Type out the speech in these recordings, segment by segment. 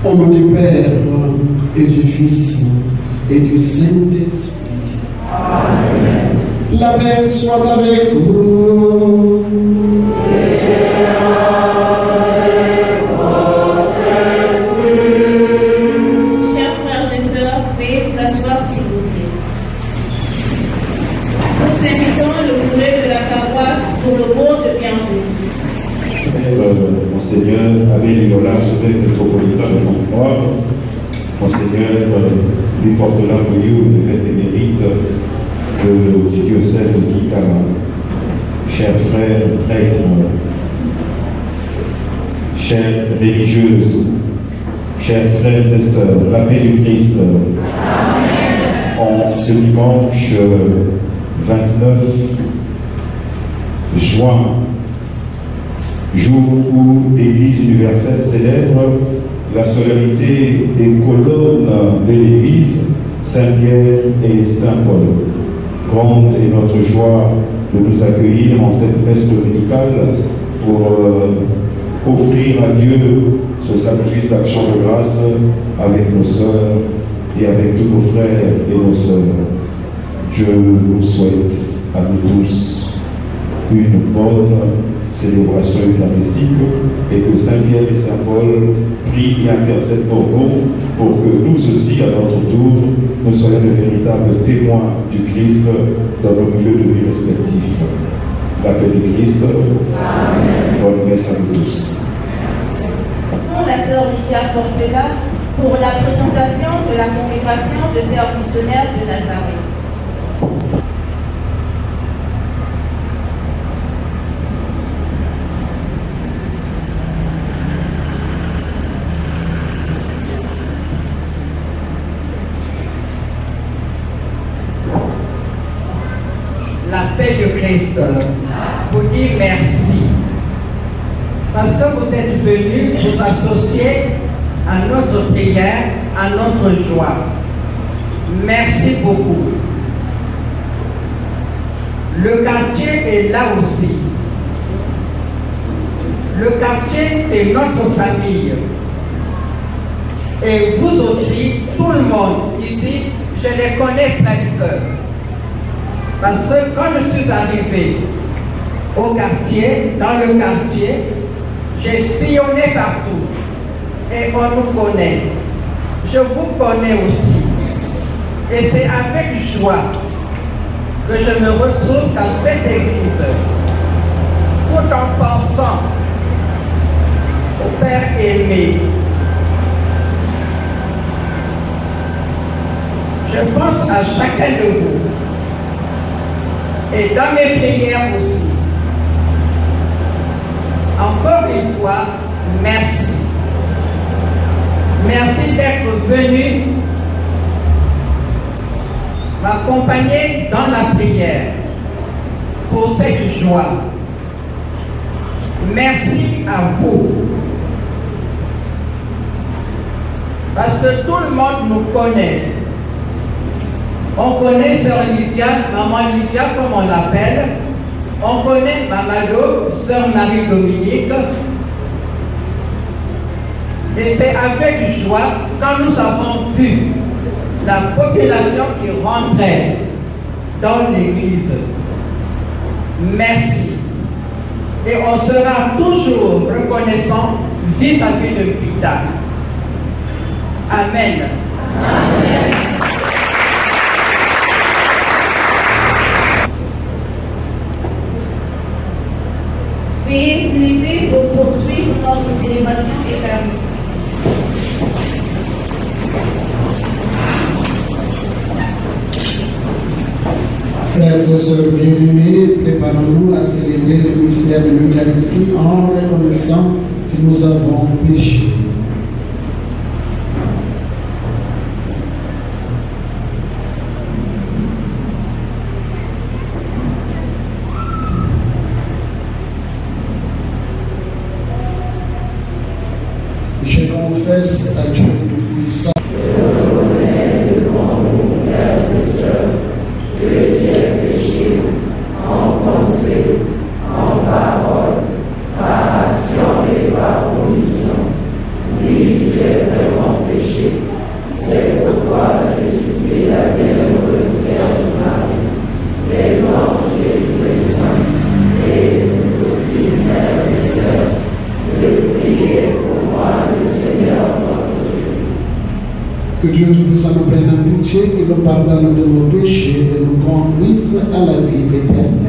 Au nom du Père et du Fils et du Saint-Esprit. Amen. La paix soit avec vous. Chers frères et sœurs, veuillez vous asseoir s'il vous plaît. Nous invitons le curé de la paroisse pour le mot de bienvenue. Monseigneur Abel Ilola, archevêque métropolitain de Montenoir, Monseigneur Louis Portelin Bouillou, évêque émérite du diocèse de Kikama, chers frères prêtres, chères religieuses, chers frères et sœurs, la paix du Christ. En ce dimanche 29 juin, jour où l'Église universelle célèbre la solennité des colonnes de l'Église, Saint-Pierre et Saint-Paul. Grande est notre joie de nous accueillir en cette messe dominicale pour offrir à Dieu ce sacrifice d'action de grâce avec nos sœurs et avec tous nos frères et nos sœurs. Je vous souhaite à nous tous une bonne célébration eucharistique et que Saint-Pierre et Saint-Paul prient et intercèdent pour nous, pour que nous aussi, à notre tour, nous soyons de véritables témoins du Christ dans nos milieux de vie respectifs. La paix du Christ. Amen. Bonne messe à nous tous. Pour la sœur Lydia Portela, pour la présentation de la congrégation de sœurs missionnaires de Nazareth. La paix du Christ vous dit merci parce que vous êtes venus vous associer à notre prière, à notre joie. Merci beaucoup. Le quartier est là aussi. Le quartier, c'est notre famille. Et vous aussi, tout le monde ici, je les connais presque. Parce que quand je suis arrivée au quartier, dans le quartier, j'ai sillonné partout. Et on nous connaît. Je vous connais aussi. Et c'est avec joie que je me retrouve dans cette église, tout en pensant au Père aimé. Je pense à chacun de vous. Et dans mes prières aussi. Encore une fois, merci. Merci d'être venu m'accompagner dans la prière pour cette joie. Merci à vous. Parce que tout le monde nous connaît. On connaît Sœur Lydia, Maman Lydia comme on l'appelle. On connaît Mamado, Sœur Marie-Dominique. Et c'est avec joie quand nous avons vu la population qui rentrait dans l'église. Merci. Et on sera toujours reconnaissant vis-à-vis de Pita. Amen. Amen. Veuillez vous lever pour poursuivre notre célébration eucharistique. Frères et sœurs bien-aimés, préparons-nous à célébrer le mystère de l'Eucharistie en reconnaissant que nous avons péché. Je confesse à Dieu Tout-Puissant que j'ai péché en pensée, en parole, par action et par omission. Oui, j'ai vraiment Que Dieu Tout-Puissant nous prenne en pitié, qu'il nous pardonne de nos péchés et nous conduise à la vie éternelle.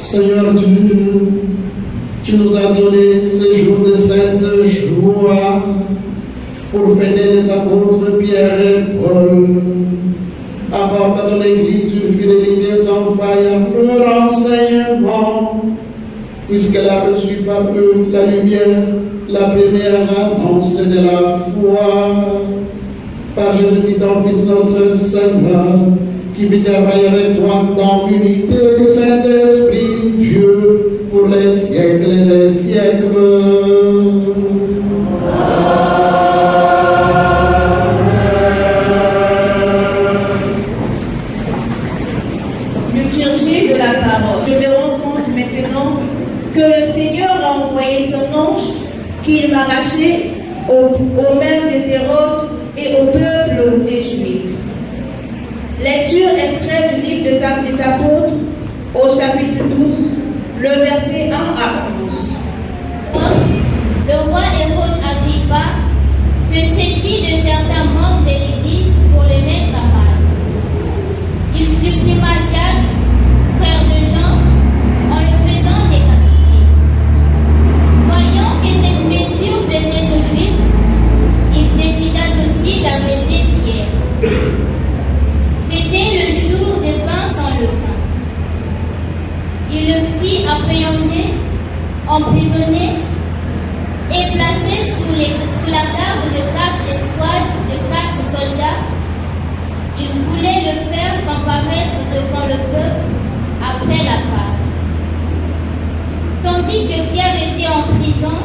Seigneur Dieu, Tu nous as donné ce jour de sainte joie pour fêter les apôtres Pierre et Paul. Apporte à ton Église une fidélité sans faille à leur enseignement, puisqu'elle a reçu par eux la lumière, la première annonce de la foi. Par Jésus-Christ, ton Fils, notre Seigneur, qui vit et règne avec toi dans l'unité du Saint-Esprit, Dieu, pour les siècles et les siècles. Liturgie de la parole. Je me rends compte maintenant que le Seigneur a envoyé son ange, qu'il m'a racheté aux mains des Hérodes et au peuple des Juifs. Lecture extrait du livre des Actes des Apôtres, au chapitre 12, le verset 1 à 11. Le roi Hérode Agrippa se saisit de certains membres de l'Église pour les mettre à mal. Il supprima Jacques, frère de Jean, en le faisant décapiter. Voyant que cette blessure plaisait aux Juifs, il décida aussi d'arrêter Pierre. C'était le jour des pains sans levain. Il le fit appréhender, emprisonner et placé sous la garde de 4 escouades de 4 soldats. Il voulait le faire comparaître devant le peuple après la Pâque. Tandis que Pierre était en prison,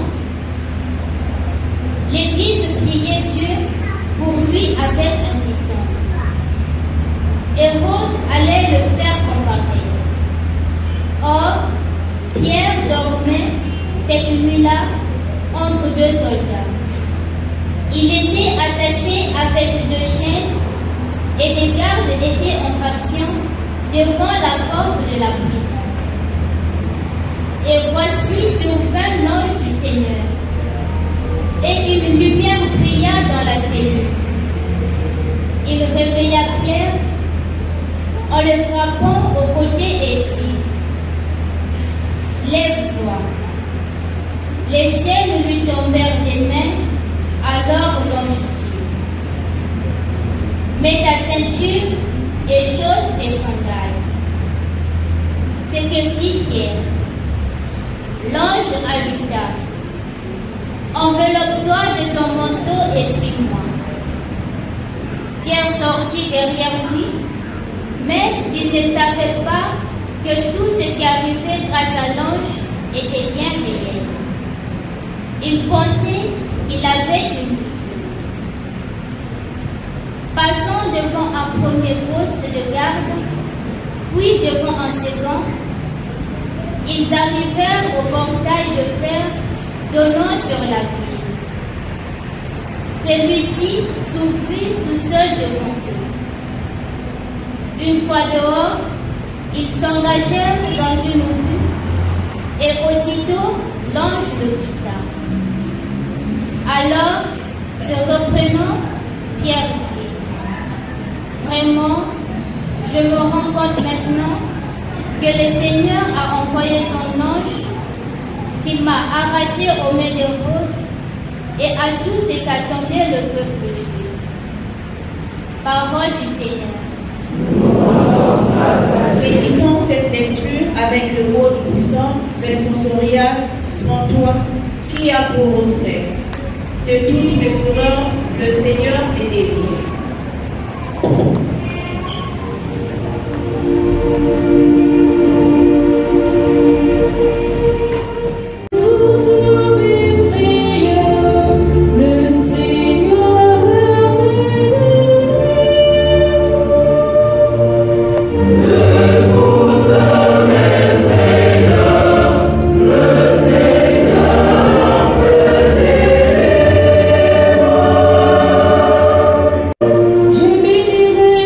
l'Église priait Dieu pour lui avec insistance. Hérode allait le faire comparaître. Or, Pierre dormait cette nuit-là entre 2 soldats. Il était attaché avec 2 chaînes et des gardes étaient en faction devant la porte de la prison. Et voici survint l'ange du Seigneur, et une lumière brilla dans la cellule. Il réveilla Pierre en le frappant au côté et dit: Lève-toi. Les chaînes lui tombèrent des mains, alors l'ange dit: Mets ta ceinture et chausse tes sandales. Ce que fit Pierre. L'ange ajouta: Enveloppe-toi de ton manteau et suis-moi. Pierre sortit derrière lui, mais il ne savait pas que tout ce qui arrivait grâce à l'ange était bien réel. Il pensait qu'il avait une vision. Passant devant un premier poste de garde, puis devant un second, ils arrivèrent au portail de fer donnant sur la ville. Celui-ci s'ouvrit tout seul devant eux. Une fois dehors, ils s'engagèrent dans une rue et aussitôt l'ange le quitta. Alors, se reprenant, Pierre dit: Vraiment, je me rends compte maintenant que le Seigneur a envoyé son ange, qu'il m'a arraché aux mains d'Hérode et à tout ce qu'attendait le peuple juif. Parole du Seigneur. Méditons cette lecture avec le mot du psaume responsorial 33 qui a pour refrain: De toutes mes fureurs, le Seigneur est délivré. Je bénirai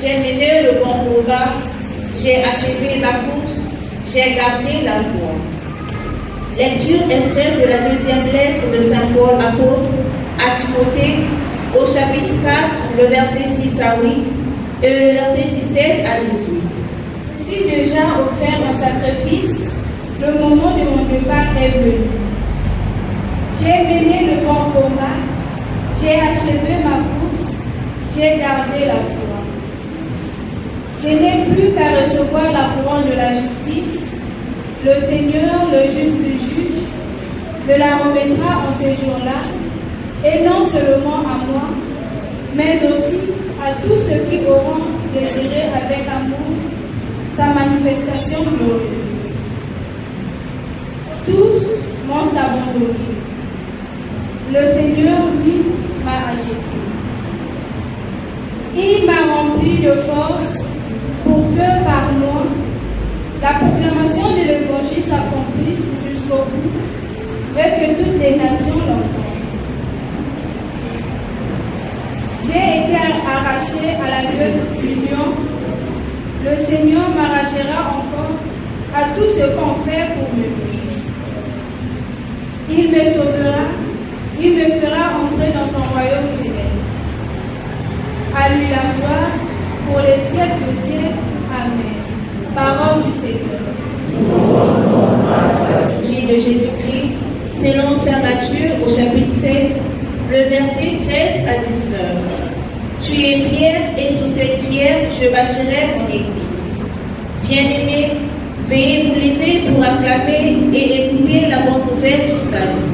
j'ai mené le bon combat, j'ai achevé ma course, j'ai gardé la foi. Lecture extraite de la deuxième lettre de Saint Paul apôtre à Timothée au chapitre 4, le verset 6 à 8 et le verset 17 à 18. Je suis déjà offert un sacrifice, le moment de mon départ est venu. J'ai mené le bon combat, j'ai achevé ma course, j'ai gardé la foi. Je n'ai plus qu'à recevoir la couronne de la justice. Le Seigneur, le juste juge, me la remettra en ces jours-là, et non seulement à moi, mais aussi à tous ceux qui auront désiré avec amour sa manifestation glorieuse. Tous m'ont abandonné. Le Seigneur, lui, m'a acheté. Il m'a rempli de force pour que par moi, la proclamation de l'Évangile s'accomplisse jusqu'au bout et que toutes les nations l'entendent. J'ai été arraché à la gueule du lion. Le Seigneur m'arrachera encore à tout ce qu'on fait pour me nuire. Il me sauvera, il me fera entrer dans son royaume céleste. À lui la gloire pour les siècles des siècles. Amen. Parole du Seigneur. Évangile de Jésus-Christ, selon saint Matthieu au chapitre 16, le verset 13 à 19. Tu es pierre et sous cette pierre je bâtirai mon église. Bien-aimés, veuillez vous lever pour acclamer et écouter la bonne nouvelle du salut.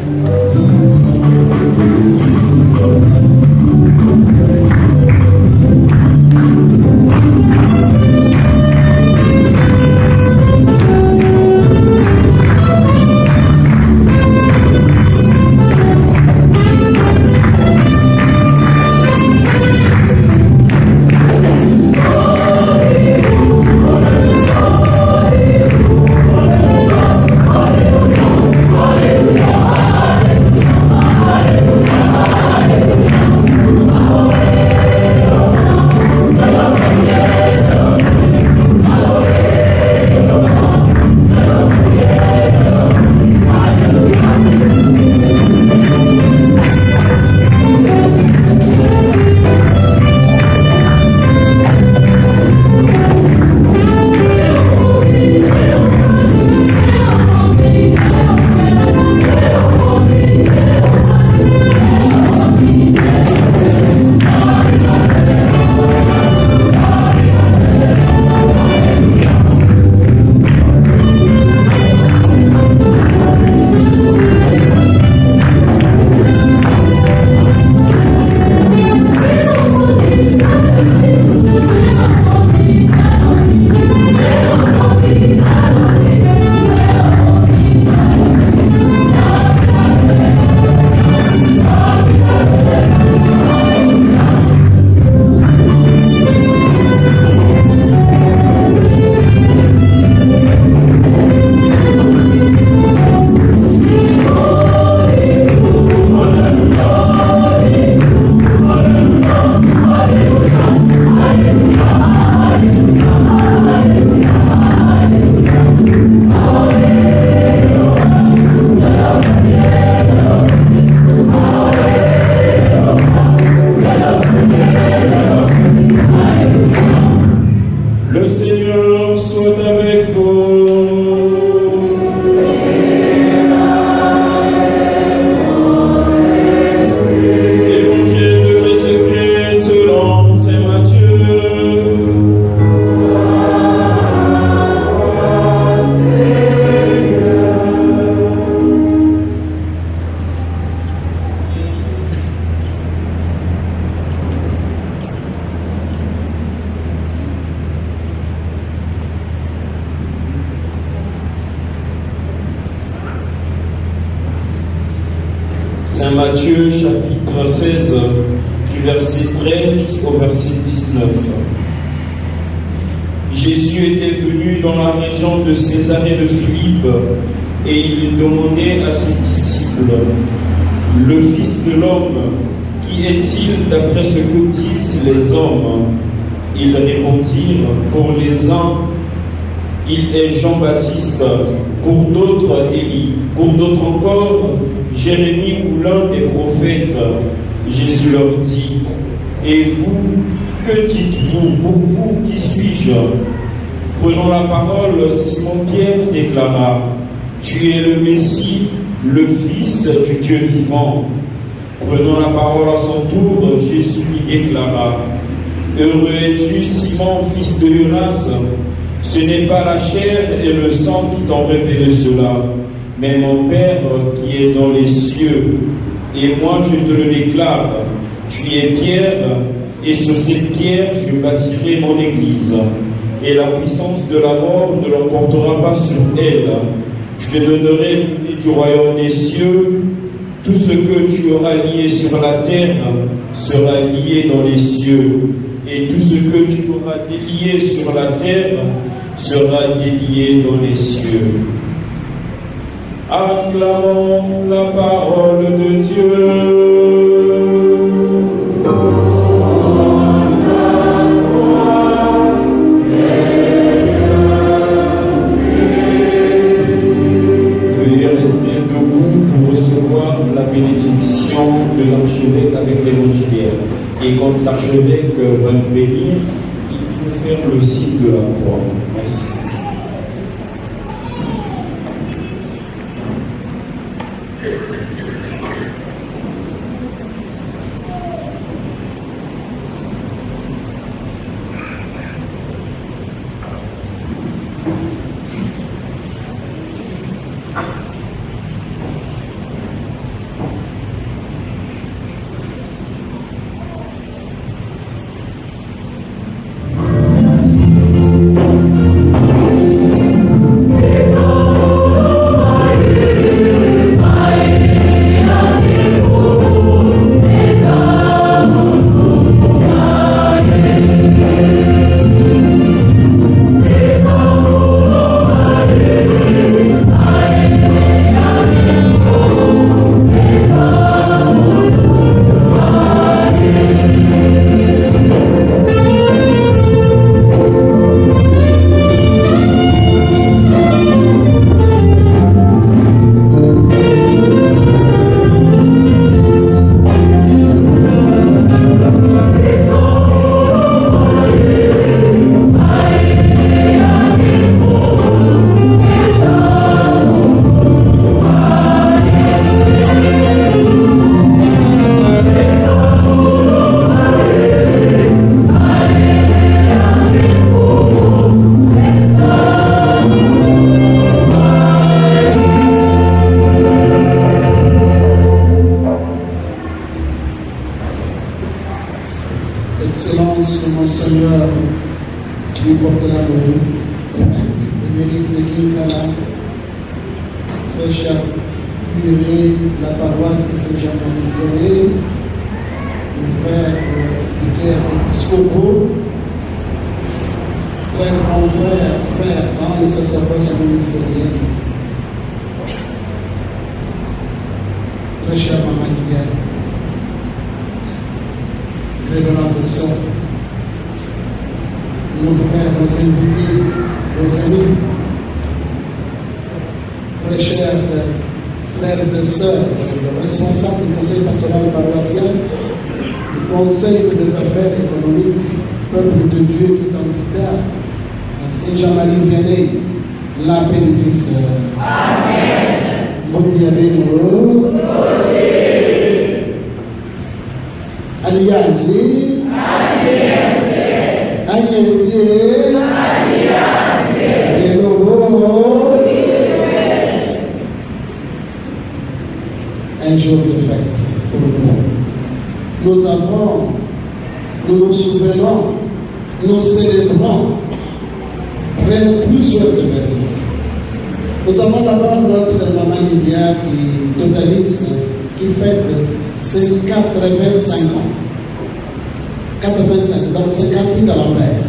Saint Matthieu chapitre 16 du verset 13 au verset 19. Jésus était venu dans la région de Césarée de Philippe et il demandait à ses disciples: le Fils de l'homme, qui est-il d'après ce que disent les hommes? Ils répondirent, pour les uns, il est Jean-Baptiste, pour d'autres Élie, pour d'autres encore Jérémie ou l'un des prophètes. Jésus leur dit, et vous, que dites-vous? Pour vous, qui suis-je? Prenant la parole, Simon-Pierre déclara, tu es le Messie, le Fils du Dieu vivant. Prenant la parole à son tour, Jésus lui déclara, heureux es-tu, Simon, fils de Jonas, ce n'est pas la chair et le sang qui t'ont révélé cela, mais mon Père qui est dans les cieux. Et moi je te le déclare, tu es Pierre, et sur cette pierre je bâtirai mon église, et la puissance de la mort ne l'emportera pas sur elle. Je te donnerai du royaume des cieux. Tout ce que tu auras lié sur la terre sera lié dans les cieux, et tout ce que tu auras délié sur la terre sera délié dans les cieux. Acclamons la parole de Dieu. La bénédiction de l'archevêque avec l'évangiliaire. Et quand l'archevêque va nous bénir, il faut faire le signe de la croix. Merci. Un jour de fête pour nous. Nous nous souvenons, nous célébrons plusieurs événements. Nous avons d'abord notre maman Lydia qui totalise, qui fête ses 85 ans. 85, donc 58 à l'envers.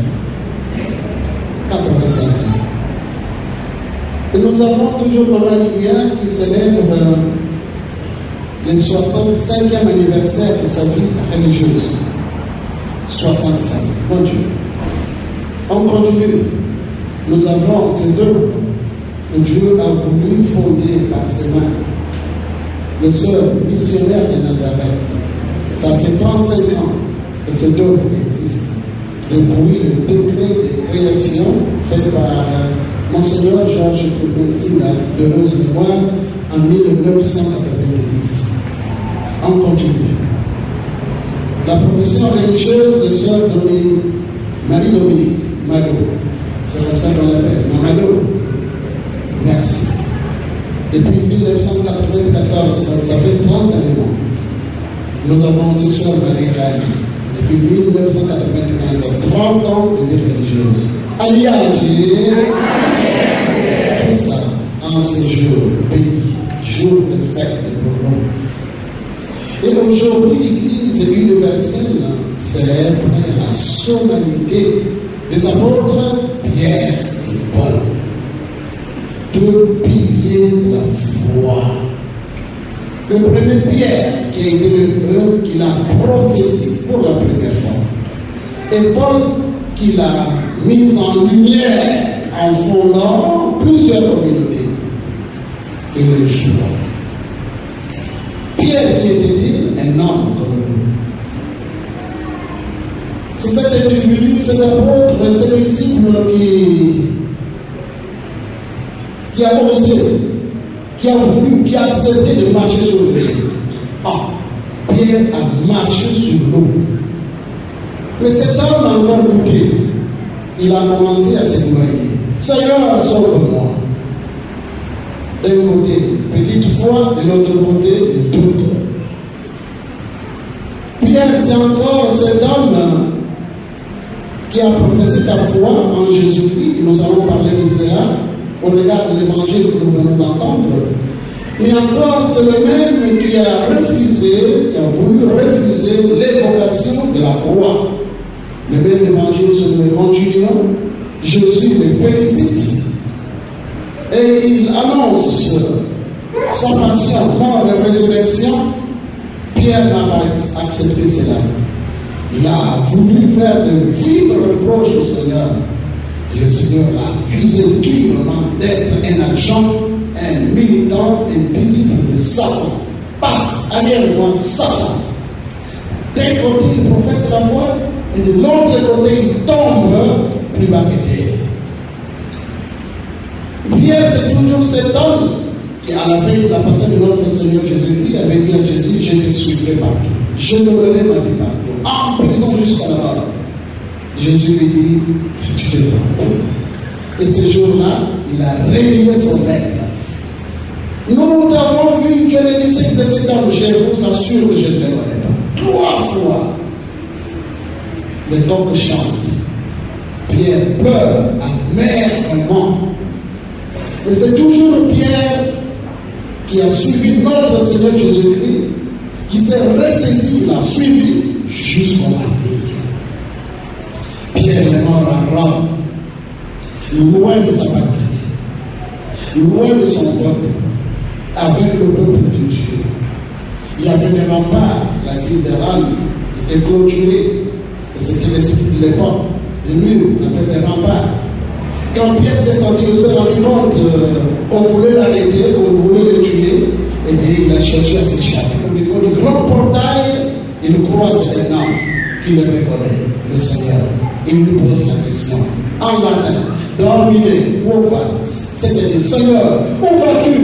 85 ans. Et nous avons toujours maman Lydia qui célèbre le 65e anniversaire de sa vie religieuse. 65, mon Dieu. On continue. Nous avons cette œuvre que Dieu a voulu fonder par ses mains. Le sœur missionnaire de Nazareth. Ça fait 35 ans que cette œuvre existe. Depuis le décret de création fait par Monseigneur Georges Foubensina de Rose Mémoire en 1990. On continue. La profession religieuse de sœur Marie-Dominique Mado. C'est comme ça qu'on l'appelle. Mado. Merci. Depuis 1994, donc ça fait 30 ans. Nous avons aussi sœur Marie-Rali. Depuis 1995, 30 ans de vie religieuse. Alliage. Tout ça en ce jour béni, jour de fête pour nous. Et aujourd'hui, l'Église universelle célèbre la solennité des apôtres Pierre et Paul, deux piliers de la foi. Le premier Pierre qui a été le qui l'a prophétisé pour la première fois, et Paul qui l'a mis en lumière en fondant plusieurs communautés. Et le jour. Pierre, qui était-il? Un homme comme nous. C'est cet individu, cet apôtre, ce disciple qui a osé, qui a voulu, qui a accepté de marcher sur l'eau. Ah, Pierre a marché sur l'eau. Mais cet homme a encore goûté. Il a commencé à se noyer. Seigneur, sauve-moi. D'un côté, petite foi, de l'autre côté, de doute. Pierre, c'est encore cet homme qui a professé sa foi en Jésus-Christ. Nous allons parler de cela au regard de l'évangile que nous venons d'entendre. Mais encore, c'est le même qui a refusé, qui a voulu refuser l'évocation de la croix. Le même évangile sur le continuons. Jésus le félicite. Et il annonce sa passion, mort et résurrection. Pierre n'a pas accepté cela. Il a voulu faire de vifs reproches au Seigneur. Et le Seigneur l'a accusé durement d'être un agent, un militant, un disciple de Satan. Passe arrière-moi Satan. D'un côté, il professe la foi, et de l'autre côté, il tombe plus bas que terre. Pierre, c'est toujours cet homme qui, à la fin de la passion de notre Seigneur Jésus-Christ, avait dit à Jésus, je te suivrai partout. Je donnerai ma vie partout. En prison jusqu'à la mort. Jésus lui dit, tu te trompes. Et ce jour-là, il a réveillé son maître. Nous avons vu que les disciples de cet homme, je vous assure que je ne les connais pas. 3 fois, le coq chante. Pierre pleure amèrement. Mais c'est toujours Pierre qui a suivi notre Seigneur Jésus-Christ, qui s'est ressaisi, il a suivi jusqu'au martyre. Pierre est mort à Rome, loin de sa patrie, loin de son peuple, avec le peuple de Dieu. Il y avait des remparts, la ville de Rome était clôturée, et c'était l'esprit de l'époque, de murs, on appelle des remparts. Quand Pierre s'est senti, il s'est rendu compte, on voulait l'arrêter, on voulait le tuer, et bien il a cherché à s'échapper. Au niveau du grand portail, il croise un homme qui le reconnaît, le Seigneur. Il lui pose la question, en latin, dominé, où vas-tu? C'est-à-dire, Seigneur, où vas-tu?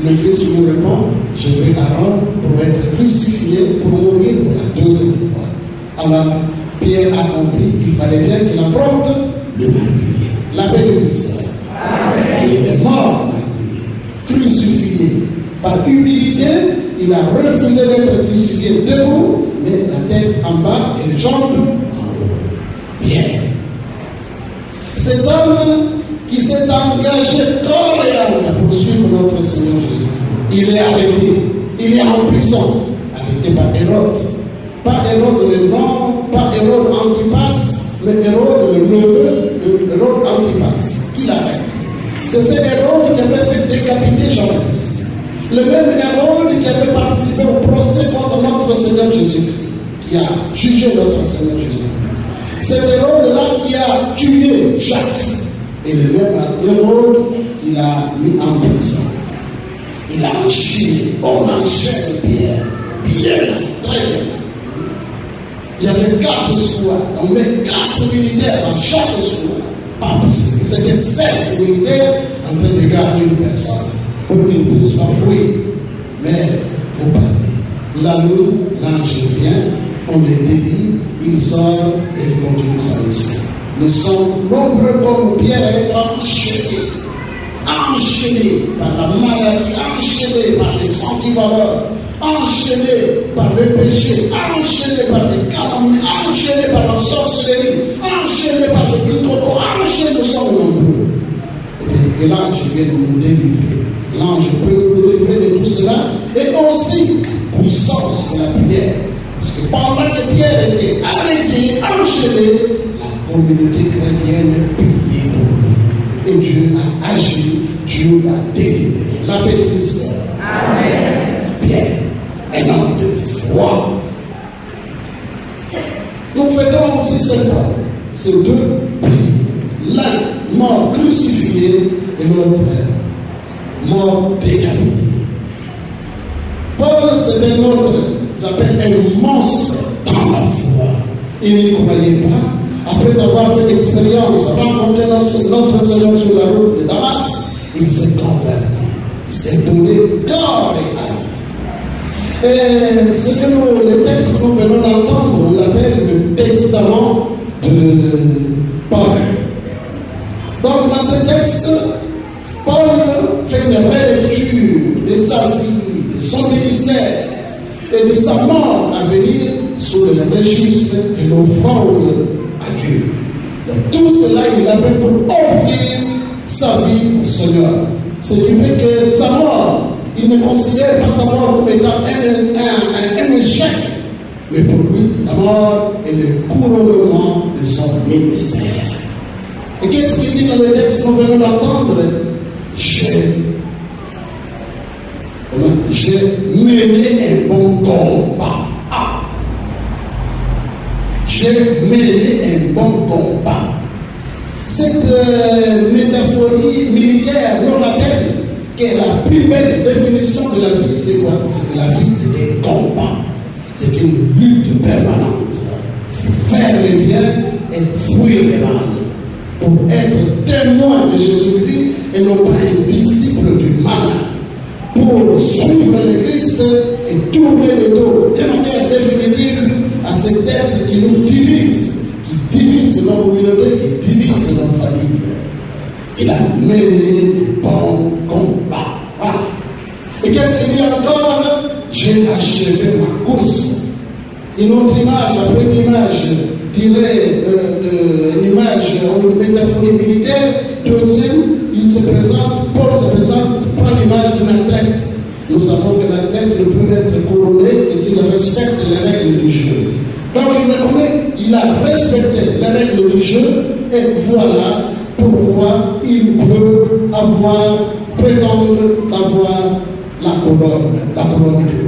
Le Christ lui répond, je vais à Rome pour être crucifié, pour mourir pour la 2e fois. Alors, Pierre a compris qu'il fallait bien qu'il affronte le martyr. La paix de Christ. Et il est mort, crucifié. Par humilité, il a refusé d'être crucifié debout, mais la tête en bas et les jambes en haut. Bien. Cet homme qui s'est engagé corps et âme pour suivre notre Seigneur Jésus, il est arrêté, il est en prison, arrêté par Hérode. Pas Hérode le grand, pas Hérode Antipas, mais Hérode le neveu de Hérode Antipas, qui l'arrête. C'est ce Hérode qui avait fait décapiter Jean-Baptiste. Le même Hérode qui avait participé au procès contre notre Seigneur Jésus, qui a jugé notre Seigneur Jésus. Cet Hérode-là qui a tué Jacques. Et le même Hérode, il a mis en prison. Il a enchaîné. On enchaîne Pierre. Bien, très bien. Il y avait 4 squads. On met 4 militaires dans chaque squad. Pas possible. C'était 16 militaires en train de garder une personne. Pour qu'il ne puisse pas fouiller. Mais il faut parler. La nuit, l'ange vient, on le délivre, il sort et il continue sa mission. Nous sommes nombreux comme Pierre à être enchaînés. Enchaînés par la maladie, enchaînés par les antivaleurs, enchaînés par le péché, enchaînés par les calomnies, enchaînés par la sorcellerie, enchaînés par les bicoco, enchaînés, nous sommes nombreux. Et l'ange vient nous délivrer. L'ange peut nous délivrer de tout cela et aussi puissance de la prière. Parce que pendant que Pierre était arrêté, enchaîné, la communauté chrétienne priait pour lui. Et Dieu a agi, Dieu l'a délivré. La paix de Christ. Amen. Pierre, un homme de foi. Nous fêtons aussi Saint Paul. Ces deux prières. L'un mort crucifié et l'autre mort décapité. Paul, c'est un autre, j'appelle un monstre dans la foi. Il n'y croyait pas. Après avoir fait l'expérience, rencontré notre Seigneur sur la route de Damas, il s'est converti. Il s'est donné corps et âme. Et ce que le texte que nous venons d'entendre, on l'appelle le testament de Paul. Donc dans ce texte, Paul fait une relecture de sa vie, de son ministère et de sa mort à venir sous le registre de l'offrande à Dieu. Donc, tout cela, il a fait pour offrir sa vie au Seigneur. Ce qui fait que sa mort, il ne considère pas sa mort comme étant un échec. Mais pour lui, la mort est le couronnement de son ministère. Et qu'est-ce qu'il dit dans le texte que nous venons d'entendre? J'ai mené un bon combat. J'ai mené un bon combat. Cette métaphorie militaire nous rappelle que la plus belle définition de la vie, c'est quoi? C'est que la vie, c'est un combat. C'est une lutte permanente. Faire le bien et fuir le mal. Pour être témoin de Jésus-Christ et non pas un disciple du mal. Pour suivre le Christ et tourner le dos de manière définitive à cet être qui nous divise, qui divise nos communautés, qui divise nos familles. Il a mené de bons combats. Voilà. Et qu'est-ce qu'il dit encore? J'ai achevé ma course. Une autre image, la première image, dirait une image, une métaphorie militaire. Deuxième, il se présente, Paul se présente, prend l'image d'une athlète. Nous savons que l'athlète ne peut être couronné que s'il respecte les règles du jeu. Donc il reconnaît, il a respecté les règles du jeu et voilà pourquoi il peut prétendre avoir la couronne de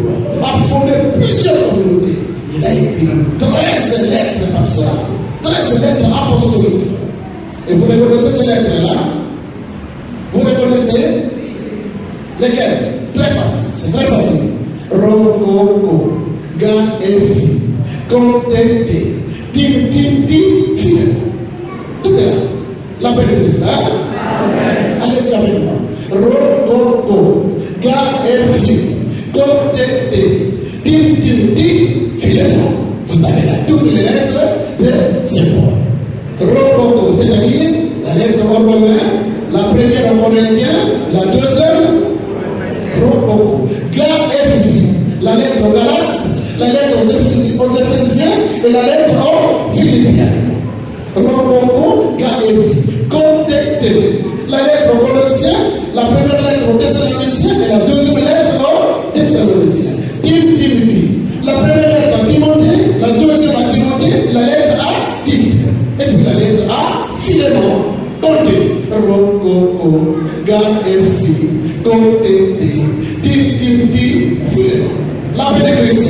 gloire. Il a fondé plusieurs communautés. Il a écrit 13 lettres pastorales, 13 lettres apostoliques. Et vous reconnaissez ces lettres-là? Vous reconnaissez? Lesquelles? Très facile, c'est très facile. Rokoko, Ga-Efi, Contente, Tim, Fidèle. Tout est là. La paix de Christ. Allez-y avec moi. Rokoko, Ga-Efi, Contente, Tim, Fidèle. Vous avez là toutes les lettres de ces points. Rokoko, c'est-à-dire la lettre en romain, la première en corinthien, la deuxième Rokoko. Ga-Efi, la lettre en galate, la lettre aux Éphésiens et la lettre en Philippiens. Rokoko, Ga-Efi. Contente, la lettre aux Colossiens, la première lettre aux Thessaloniciens et la deuxième lettre aux Thessaloniciens. Timothy, la première lettre à Timothée, la deuxième à Timothée, la lettre à Tite. Et puis la lettre A, Philémon, Condé, Rokoko, Ga-Efi, Contente, Tim, Philémon. La paix de Christ.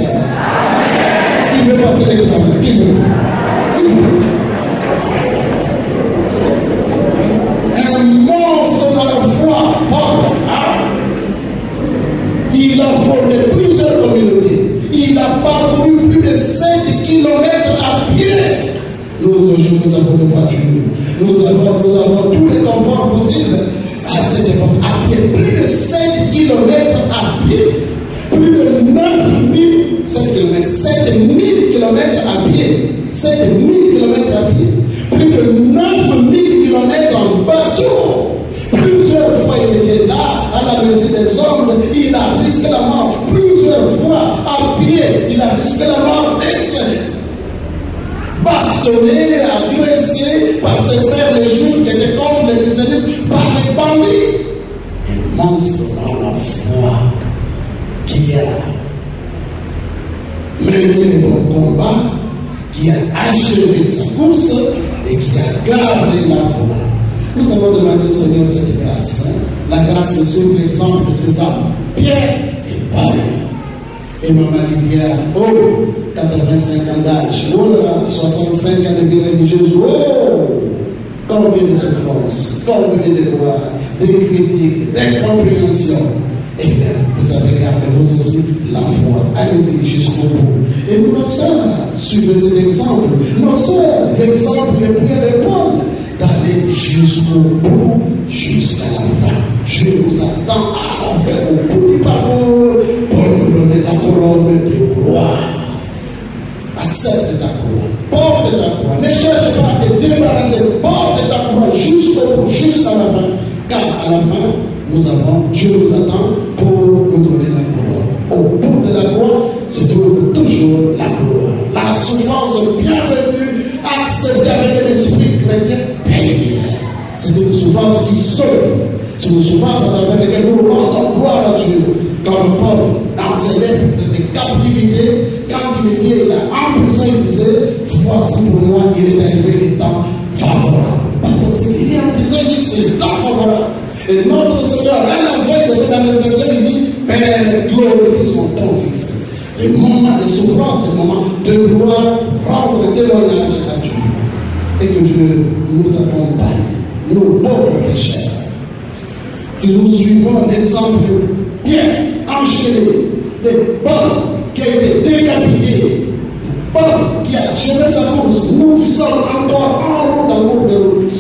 Qui veut passer l'examen? Qui veut? Nous avons tous les conforts possibles à cette époque. À pied, plus de 5 km à pied. Plus de 7 km à pied. 7 000 km à pied. Plus de 9 000 km en bateau. Plusieurs fois il était là, à la merci des hommes, il a risqué la mort. Plusieurs fois à pied, il a risqué la mort. Bastonné, agressé par ses frères les juifs qui étaient contre les christianistes, par les bandits. Un monstre dans la foi qui a mené le bon combat, qui a achevé sa course et qui a gardé la foi. Nous allons demander au Seigneur cette grâce. La grâce de suivre l'exemple de ces hommes, Pierre et Paul. Et Maman Lydia, 85 ans d'âge, 65 ans de vie religieuse, combien de souffrances, combien de gloires, de critiques, d'incompréhension. Eh bien, vous avez gardé vous aussi la foi. Allez-y jusqu'au bout. Et nous, nos sœurs, suivez cet exemple. Nos sœurs, l'exemple de Pierre et Paul, d'aller jusqu'au bout, jusqu'à la fin. Dieu nous attend à l'enfer au bout du parcours pour nous donner la couronne de gloire. Accepte ta croix, porte ta croix. Ne cherche pas à te débarrasser, porte ta croix jusqu'au bout, jusqu'à la fin. Car à la fin, Dieu nous attend pour nous donner la couronne. Au bout de la croix se trouve toujours la gloire. La souffrance bienvenue, acceptée avec un esprit chrétien, payée. C'est une souffrance qui sauve. C'est une souffrance à travers laquelle nous rendons gloire à Dieu. Comme Paul, dans ses lettres de captivité, quand il était là en prison, il disait, voici pour moi, il est arrivé le temps favorable. Pas possible, il est en prison, il dit que c'est le temps favorable. Et notre Seigneur, à la veille de cette arrestation, il dit, Père, glorifie son ton Fils. Les moments de souffrance, les moments de gloire, rendre témoignage à Dieu. Et que Dieu nous accompagne, nous pauvres pécheurs. Que nous suivons l'exemple de Pierre enchaîné, de Paul qui a été décapité, Paul qui a géré sa course, nous qui sommes encore en route, en cours de route.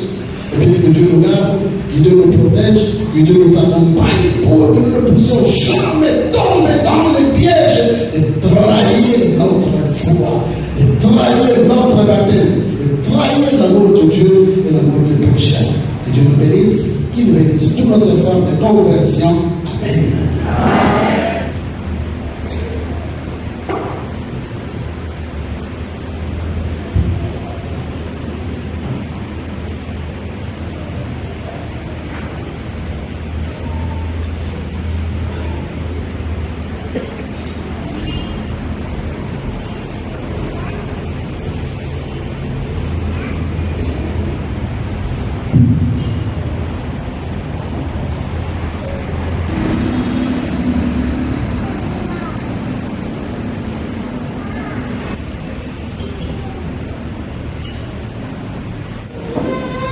Et puis que Dieu nous garde, que Dieu nous protège, que Dieu nous accompagne pour que nous ne puissions jamais tomber dans le piège de trahir notre foi, de trahir notre baptême, de trahir l'amour de Dieu et l'amour du prochain. Que Dieu nous bénisse, qu'il nous bénisse tous nos efforts de conversion. Amen.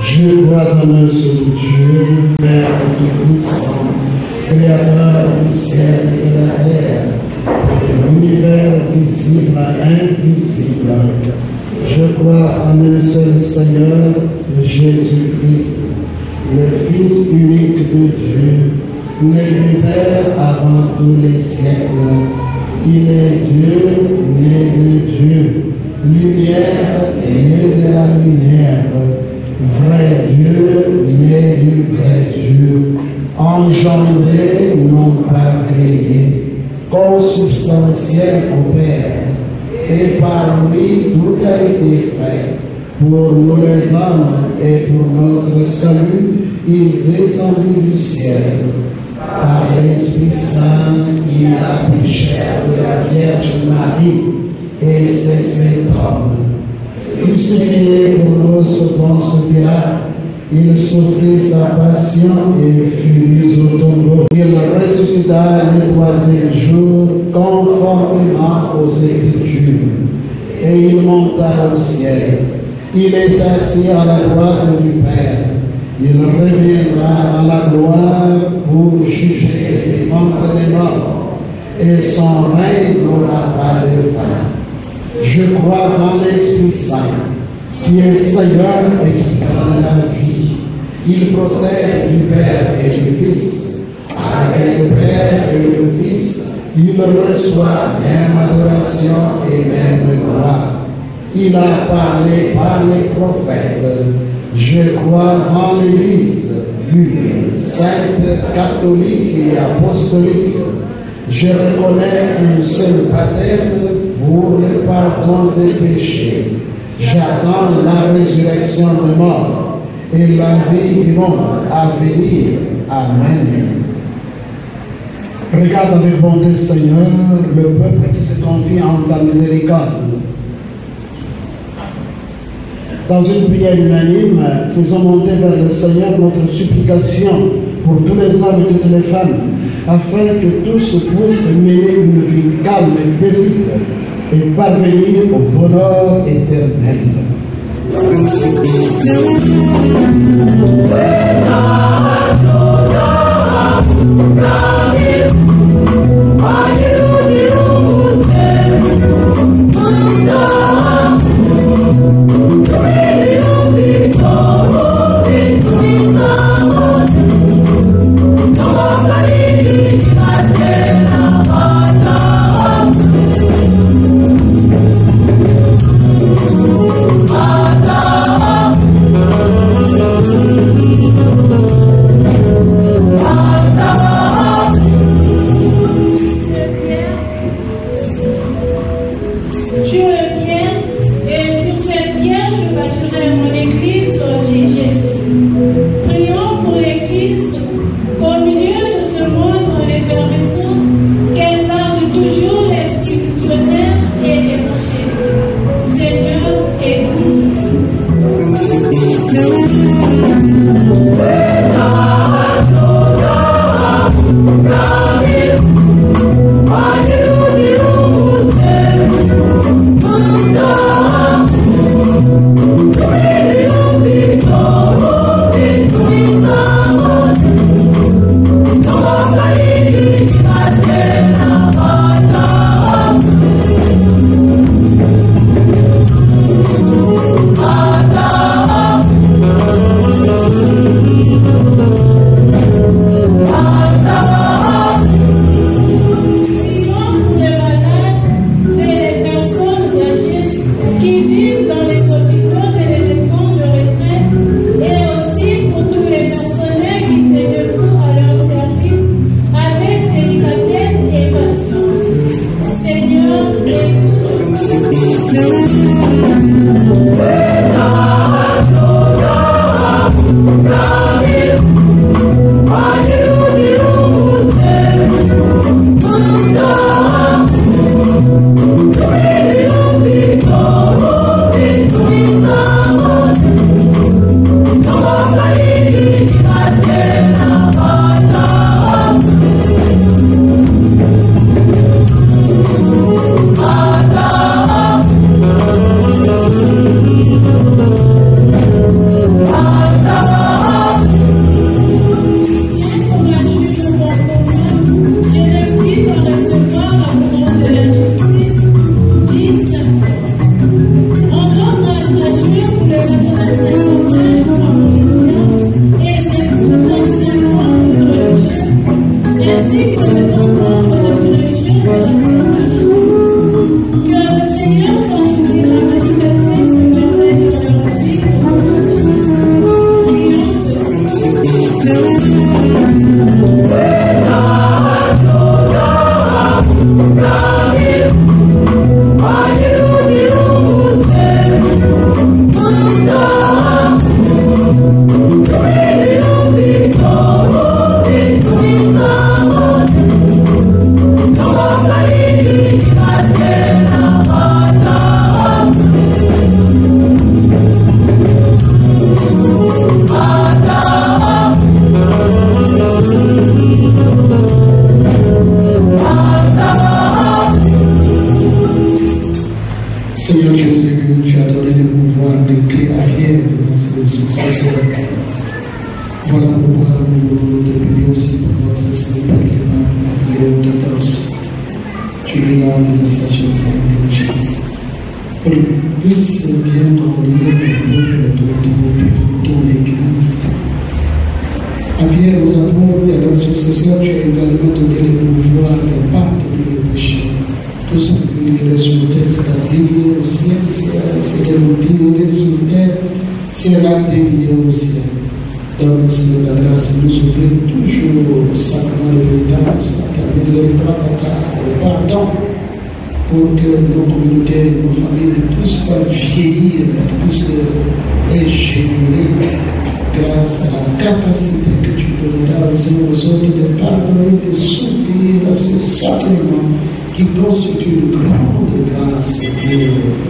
Je crois en un seul Dieu, Père tout-puissant, Créateur du ciel et de la terre, et de l'univers visible et invisible. Je crois en un seul Seigneur, Jésus-Christ, le Fils unique de Dieu, né du Père avant tous les siècles. Il est Dieu, né de Dieu, lumière, né de la lumière. Vrai Dieu, né du vrai Dieu, engendré, non pas créé, consubstantiel au Père, et par lui tout a été fait. Pour nous les hommes et pour notre salut, il descendit du ciel. Par l'Esprit Saint, il a pris chair de la Vierge Marie et s'est fait homme. Crucifié pour nous sous Ponce Pilate, il souffrit sa passion et fut mis au tombeau. Il ressuscita le troisième jour, conformément aux Écritures, et il monta au ciel. Il est assis à la droite du Père. Il reviendra dans la gloire pour juger les vivants et les morts, et son règne n'aura pas de fin. Je crois en l'Esprit Saint, qui est Seigneur et qui donne la vie. Il procède du Père et du Fils. Avec le Père et le Fils, il reçoit même adoration et même gloire. Il a parlé par les prophètes. Je crois en l'Église, une sainte, catholique et apostolique. Je reconnais un seul baptême pour le pardon des péchés. J'attends la résurrection des morts et la vie du monde à venir. Amen. Regarde avec bonté, Seigneur, le peuple qui se confie en ta miséricorde. Dans une prière unanime, faisons monter vers le Seigneur notre supplication pour tous les hommes et toutes les femmes, afin que tous puissent mener une vie calme et paisible et parvenir au bonheur éternel. Seigneur Jésus, tu as donné le pouvoir de créer arrière de la succession. Voilà pourquoi nous voulons te prier aussi pour notre Saint-Père Léon XIV. Tu lui donnes la sagesse et l'intelligence. puisse bien conduire ton Église. À Pierre, nous avons et à leur successeur, tu as également donné le pouvoir de pardonner les péchés. Tout ce qui est sur terre sera délié au ciel, c'est de nous tirer sur terre, sera délié au ciel. Donc, Seigneur, la grâce nous offrir toujours le sacrement de pénitence, la miséricorde, le pardon, pour que nos communautés, nos familles ne puissent pas vieillir, mais puissent régénérer grâce à la capacité que tu donneras aux autres de pardonner, de s'ouvrir à ce sacrement qui constitue une grande grâce pour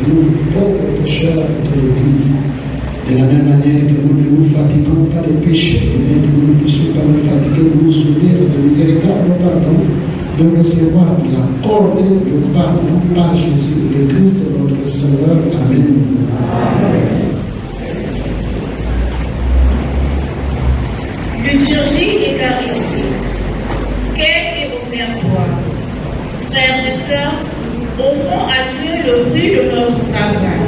nous, pauvres pécheurs de l'Église. De la même manière que nous ne nous fatiguons pas de péché, et que nous ne puissions pas nous fatiguer de nous ouvrir de miséricorde au pardon, de recevoir l'accorder le pardon par Jésus, le Christ notre Sauveur. Amen. Liturgie eucharistique. Quel est offertoire? Frères et sœurs, offrons à Dieu le fruit de notre travail.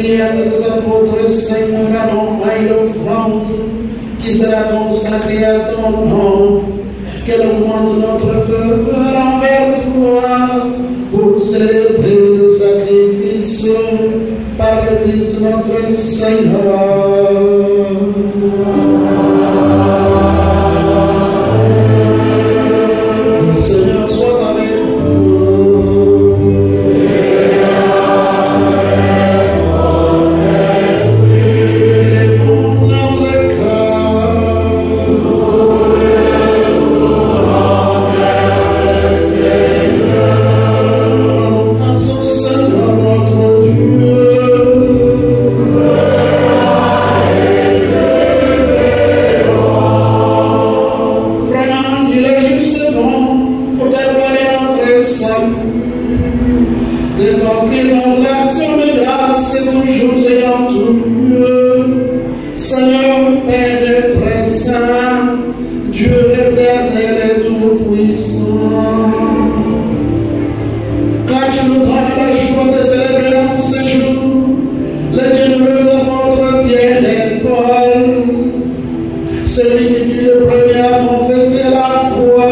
prière des apôtres, Seigneur, accompagne l'offrande qui sera consacrée à ton nom, qu'elle augmente notre ferveur envers toi pour célébrer le sacrifice par le Christ notre Seigneur. Le Seigneur soit avec vous. Élevons notre cœur. Rendons grâce au Seigneur notre Dieu. Vraiment, il est juste bon pour t'avoir notre salut, de t'offrir notre action de grâce toujours et en tout lieu. Seigneur, Père très saint, Dieu éternel et tout-puissant, car tu nous donnes la joie de célébrer en ce jour les bienheureux apôtres Pierre et Paul, celui qui fut le premier à confesser la foi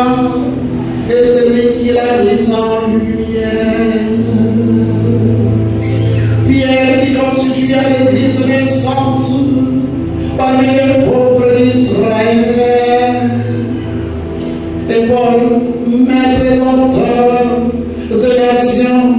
et celui qui l'a mise en lumière. Pierre qui constitua l'église naissante parmi les pauvres d'Israël. Et Paul, maître et auteur de nations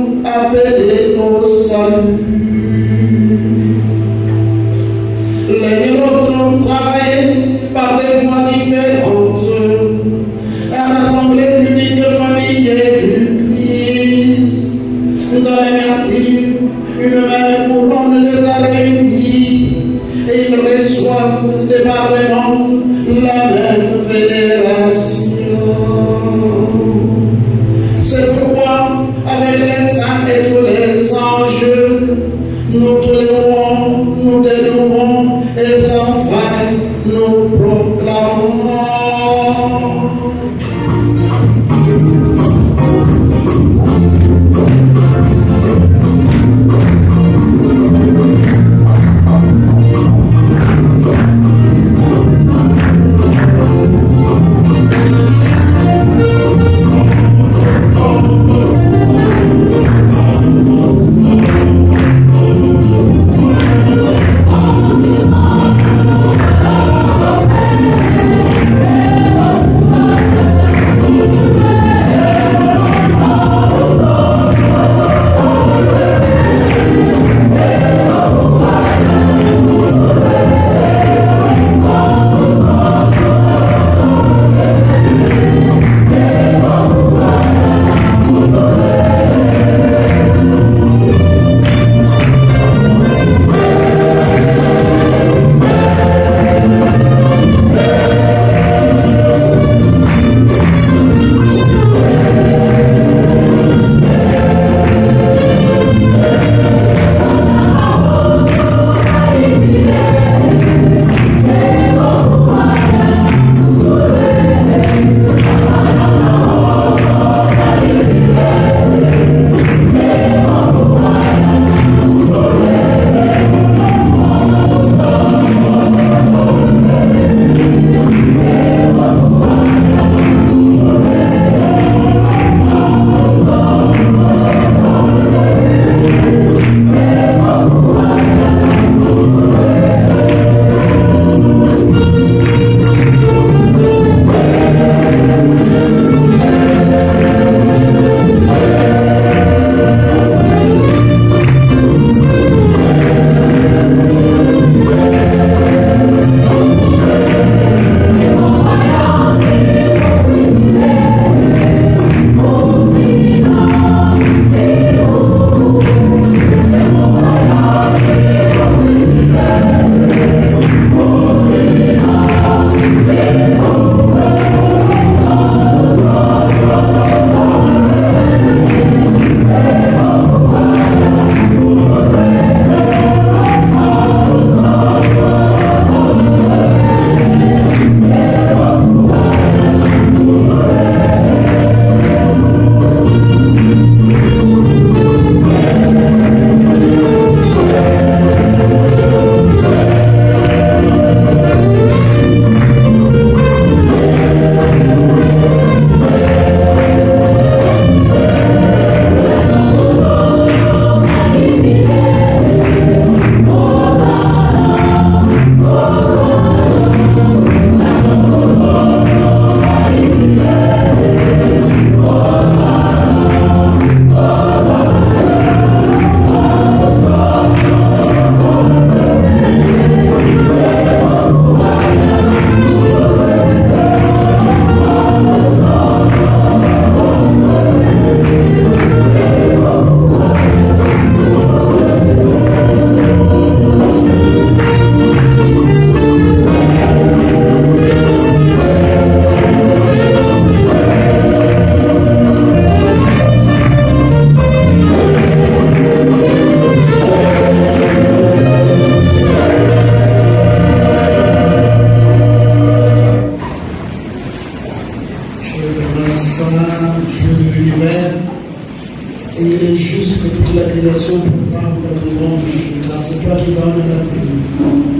Et il est juste que toute la création proclame ta louange, car c'est toi qui donnes la vie.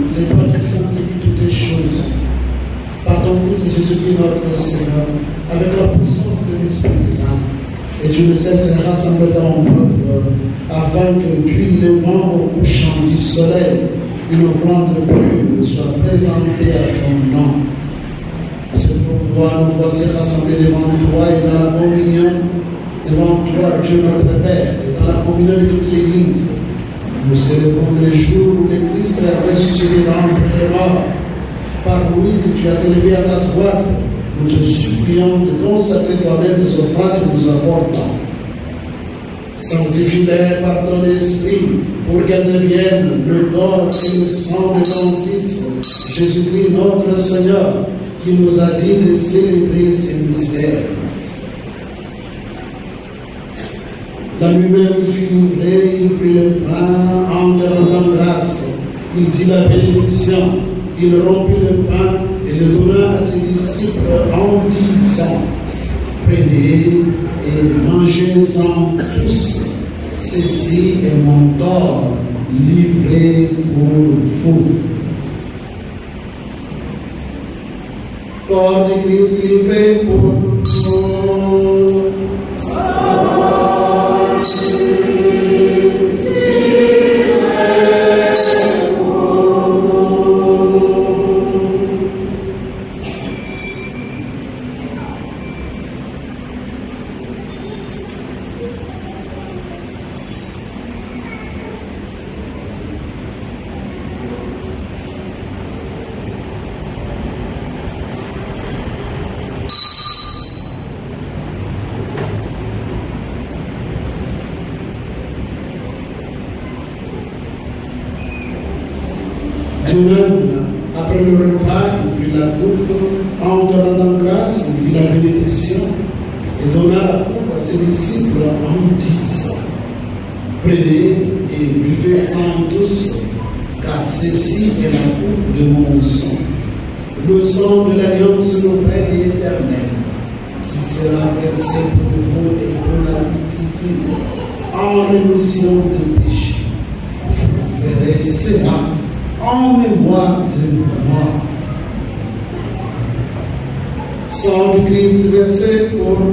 C'est toi qui sanctifie toutes les choses. Par ton Fils Jésus-Christ notre Seigneur, avec la puissance de l'Esprit Saint, et tu ne cesses de rassembler ton peuple, afin que, puis levant au couchant du soleil, une offrande pure soit présentée à ton nom. C'est pourquoi nous voici rassemblés devant toi et dans la communion, devant toi, Dieu notre Père, et dans la communion de toute l'Église. Nous célébrons le jour où le Christ est ressuscité d'entre les morts. Par lui que tu as élevé à ta droite, nous te supplions de consacrer toi-même les offrandes que nous apportons. Sanctifie-les par ton esprit, pour qu'elles deviennent le corps et le sang de ton Fils, Jésus-Christ notre Seigneur, qui nous a dit de célébrer ces mystères. La lumière fut ouvrée, il prit le pain, en te rendant grâce. Il dit la bénédiction, il rompit le pain et le donna à ses disciples en disant: prenez et mangez-en tous. Ceci est mon corps livré pour vous. Corps de Christ livré pour vous. Après le repas, il prit la coupe, en te rendant grâce, il dit la bénédiction et donna la coupe à ses disciples en disant: prenez et buvez-en tous, car ceci est la coupe de mon sang, le sang de l'alliance nouvelle et éternelle, qui sera versé pour vous et pour la multitude en rémission des péchés. Vous ferez cela en mémoire de moi. Sang de Christ versé pour nous.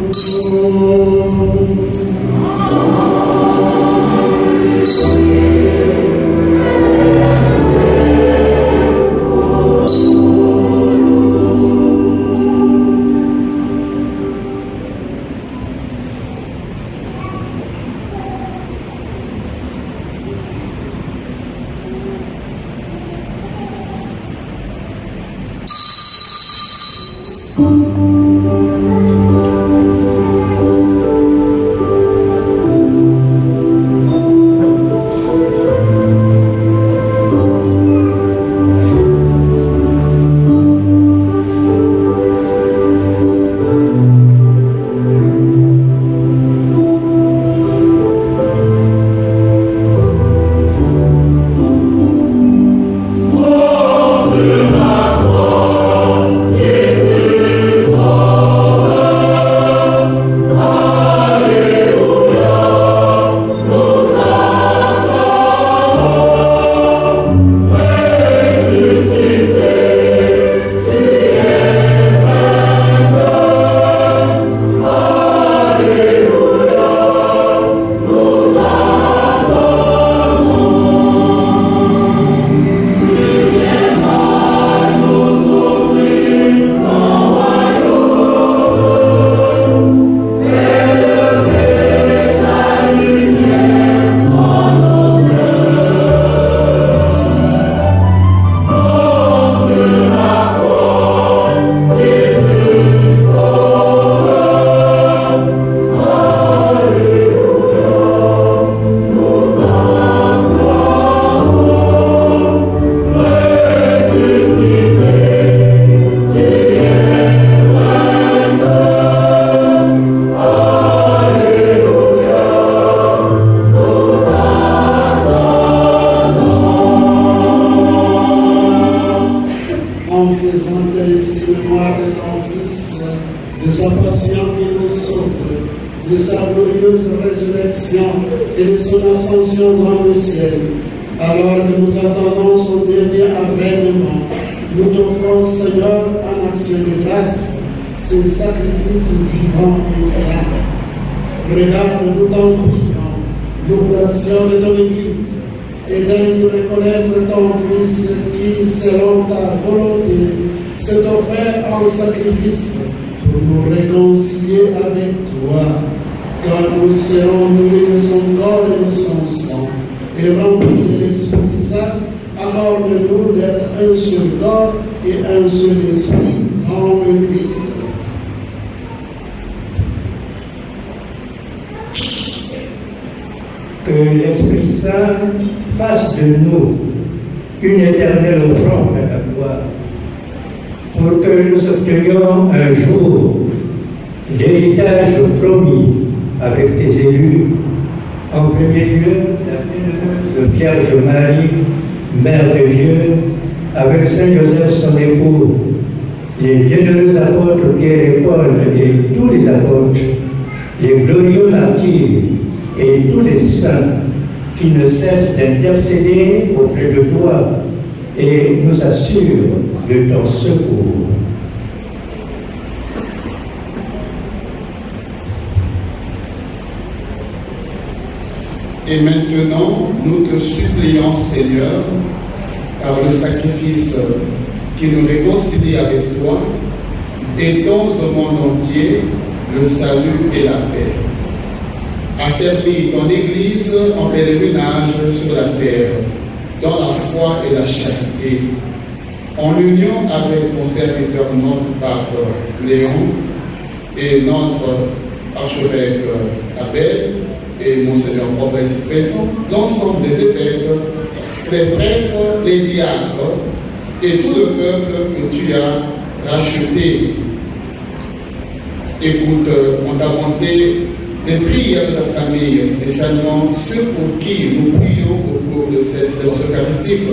résurrection et de son ascension dans le ciel. Alors que nous attendons son dernier avènement, nous t'offrons, Seigneur, en action de grâce, ce sacrifice vivant et saint. Regarde, nous t'en prions, l'opération de ton Église, et d'aide nous reconnaître ton Fils qui, selon ta volonté, s'est offert en sacrifice pour nous réconcilier avec toi, car nous serons nourris de son corps et de son sang, et remplis de l'Esprit Saint. Accorde-nous d'être un seul corps et un seul esprit dans le Christ. Que l'Esprit Saint fasse de nous une éternelle offrande à la gloire, pour que nous obtenions un jour l'héritage promis avec tes élus, en premier lieu la bienheureuse Vierge Marie, Mère de Dieu, avec Saint Joseph son époux, les bienheureux apôtres Pierre et Paul et tous les apôtres, les glorieux martyrs et tous les saints qui ne cessent d'intercéder auprès de toi et nous assurent de ton secours. Et maintenant, nous te supplions, Seigneur, par le sacrifice qui nous réconcilie avec toi, étends au monde entier le salut et la paix. Affermis ton Église en pèlerinage sur la terre, dans la foi et la charité, en union avec ton serviteur, notre pape Léon, et notre archevêque Abel, et Monseigneur Prophète présent, l'ensemble des évêques, les prêtres, les diacres, et tout le peuple que tu as racheté. Écoute en ta bonté les prières de la famille, spécialement ceux pour qui nous prions au cours de cette séance eucharistique,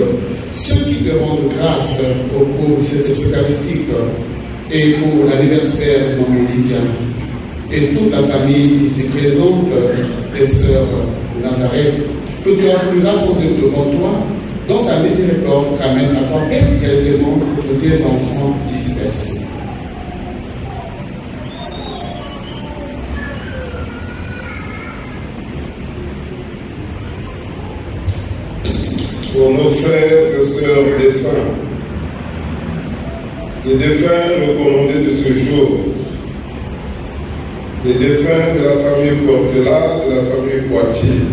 ceux qui te rendent grâce au cours de cette séance eucharistique, et pour l'anniversaire de mon Lydia, et toute la famille ici présente, tes sœurs de Nazareth, que tu as nous assemblés devant toi, dans ta miséricorde, ramène à toi aisément de tes enfants dispersés. Pour nos frères et sœurs défunts, les défunts recommandés de ce jour, les défunts de la famille Portela, de la famille Poitiers,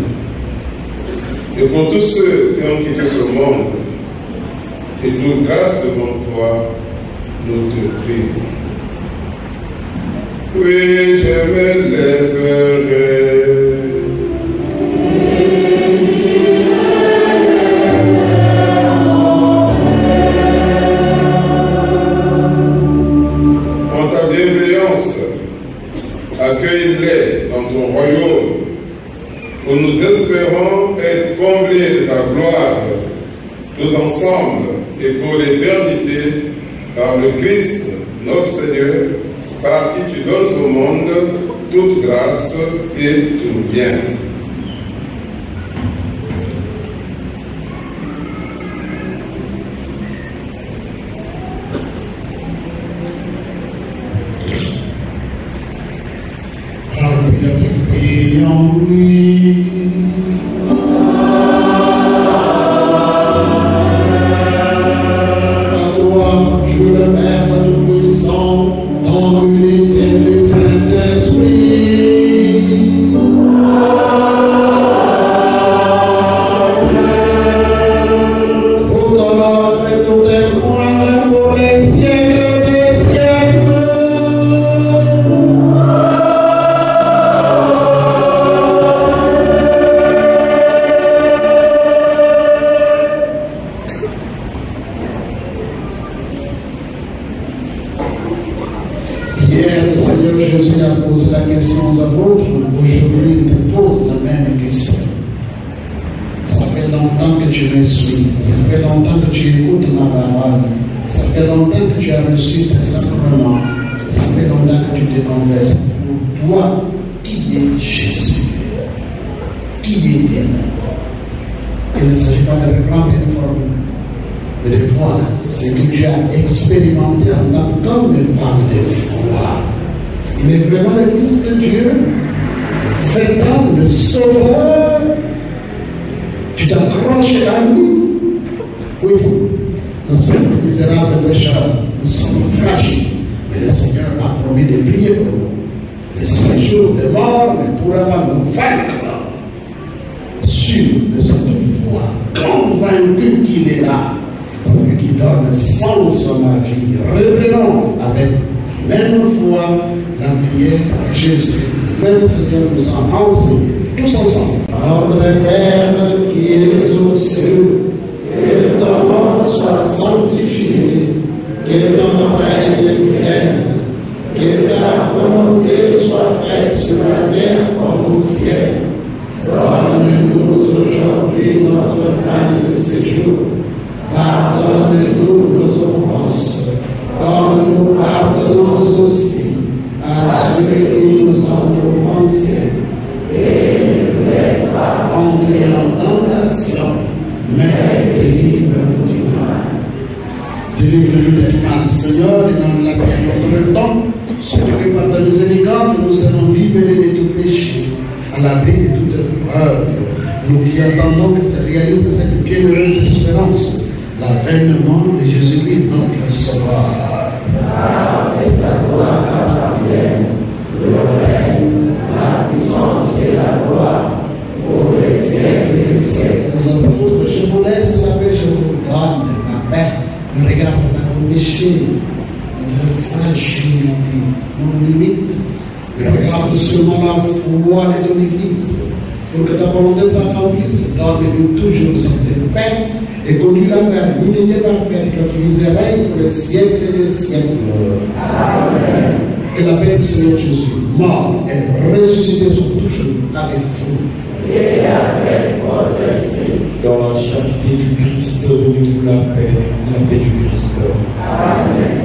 et pour tous ceux qui ont quitté ce monde, et toute grâce devant toi, nous te prions. Oui, je me lèverai. En ta bienveillance, accueille-les dans ton royaume, où nous espérons être comblés de ta gloire, tous ensemble et pour l'éternité, par le Christ, notre Seigneur, par qui tu donnes au monde toute grâce et tout bien. qui était là. Il ne s'agit pas de reprendre une formule, mais de voir ce que Dieu a expérimenté en tant qu'homme et femme de foi. Il est vraiment le Fils de Dieu, fait comme le Sauveur. Tu t'accroches à lui. Oui, nous sommes misérables pécheurs, nous sommes fragiles, mais le Seigneur a promis de prier pour nous. Le séjour de mort ne pourra pas nous vaincre. Sur de cette foi, convaincu qu'il est là, celui qui donne sens à ma vie. Reprenons avec même foi la prière de Jésus. Même Seigneur nous a enseigné, tous ensemble. Notre Père qui es aux cieux, que ton nom soit sanctifié, que ton règne vienne, que ta volonté soit faite sur la terre comme au ciel. Donne-nous aujourd'hui notre pain de ce jour. Pardonne-nous nos offenses, comme nous pardonnons aussi à ceux qui nous ont offensés. Et ne nous laisse pas entrer en tentation, mais délivre-nous du mal. Délivre-nous du mal, Seigneur, et dans la paix notre temps, celui par ta miséricorde, nous serons libérés de tout péché, à l'abri de toute œuvre. Nous qui attendons que se réalise cette bienheureuse espérance, l'avènement de Jésus-Christ, notre Sauveur. C'est ta gloire qu'appartiennent le règne, la puissance et la gloire pour les siècles des siècles. Les apôtres, je vous laisse la paix, je vous donne ma paix. Ne regarde pas nos péchés, notre fragilité, nos limites. Mais regarde seulement la foi de l'Église. Pour que ta volonté s'accomplisse, donne-nous toujours cette paix et conduis-la vers l'unité parfaite qui vise règne pour les siècles des siècles. Amen. Que la paix du Seigneur Jésus, mort et ressuscité, soit toujours avec vous. Et avec votre esprit. Dans la charité du Christ, donnez-vous la paix du Christ. Amen.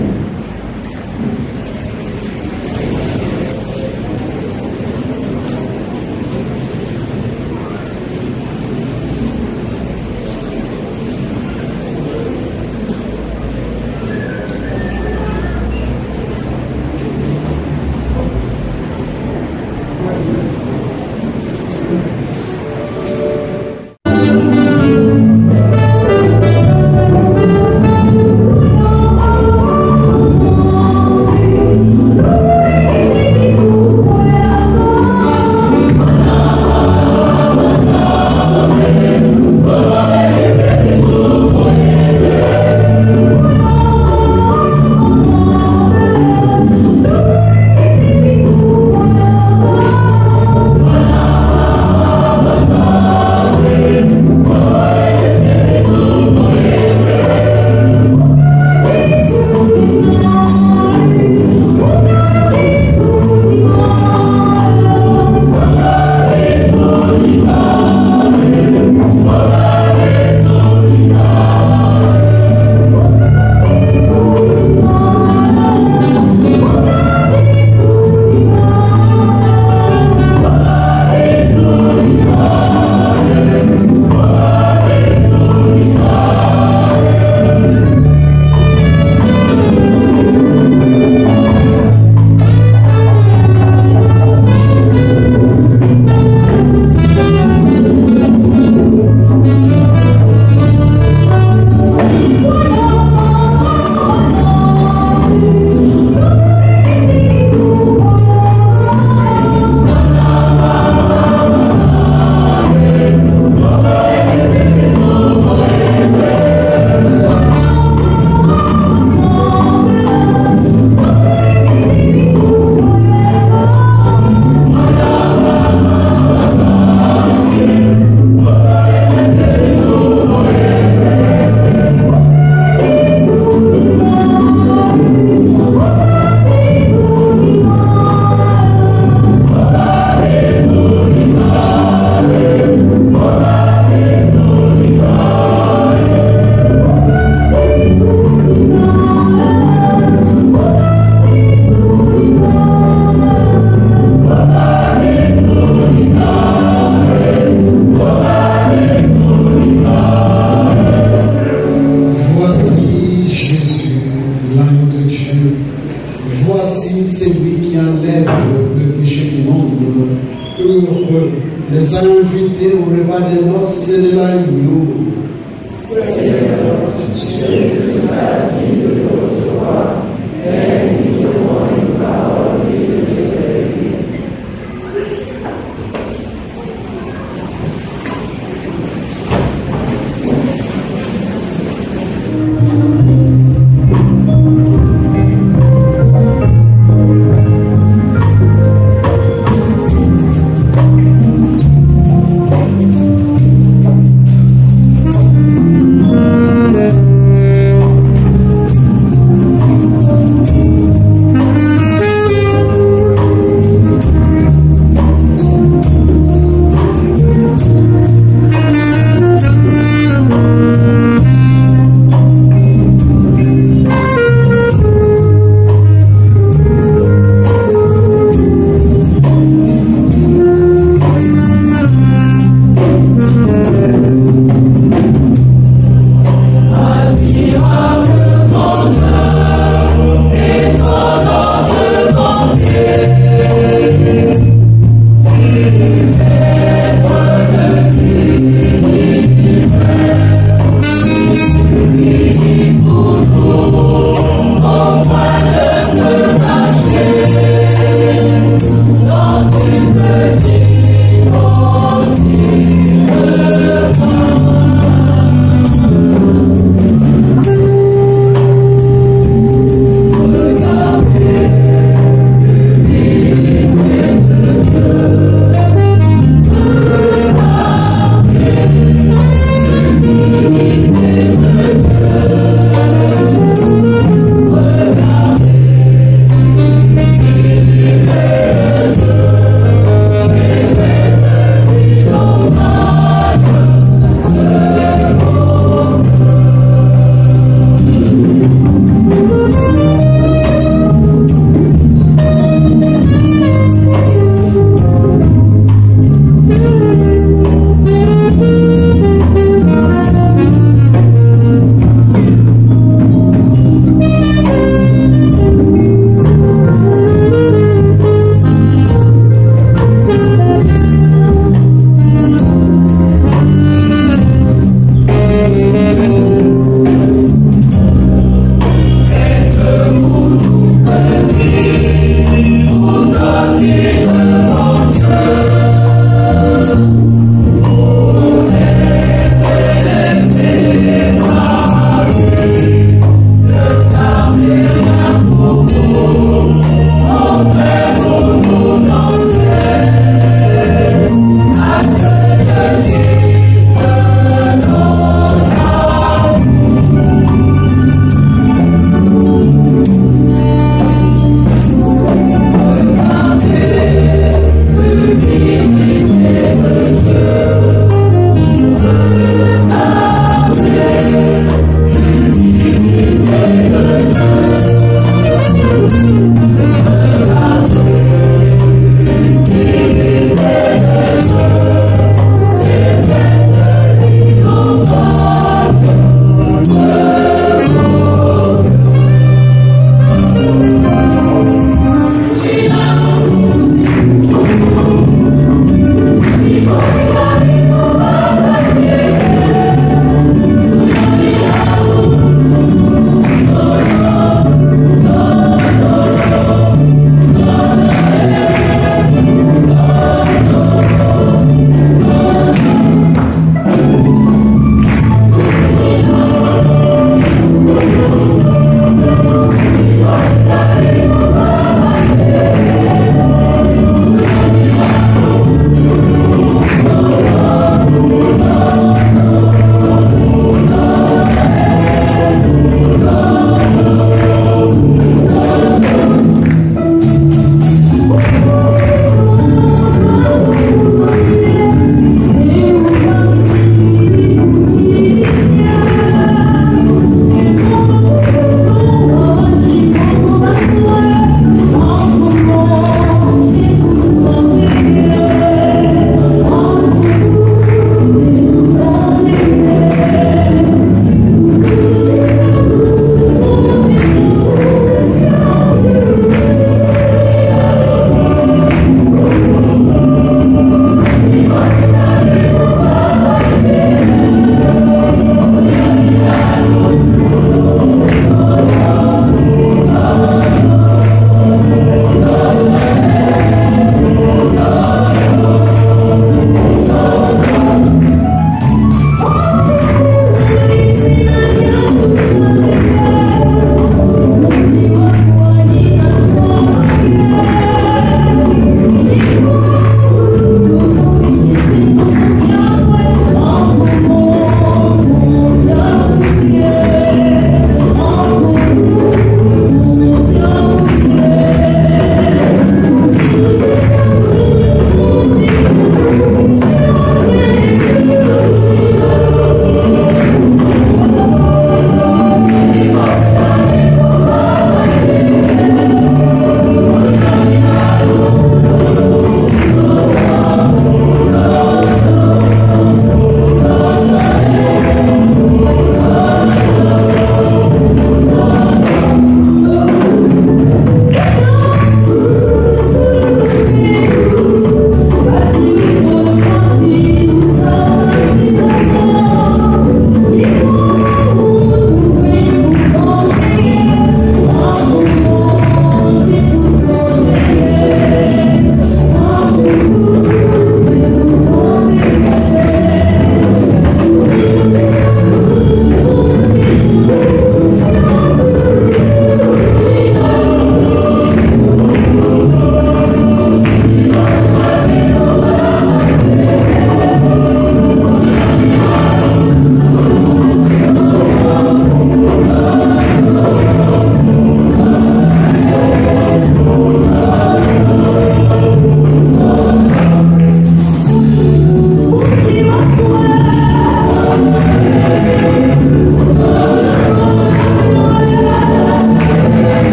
les a invités au repas des noces de l'agneau.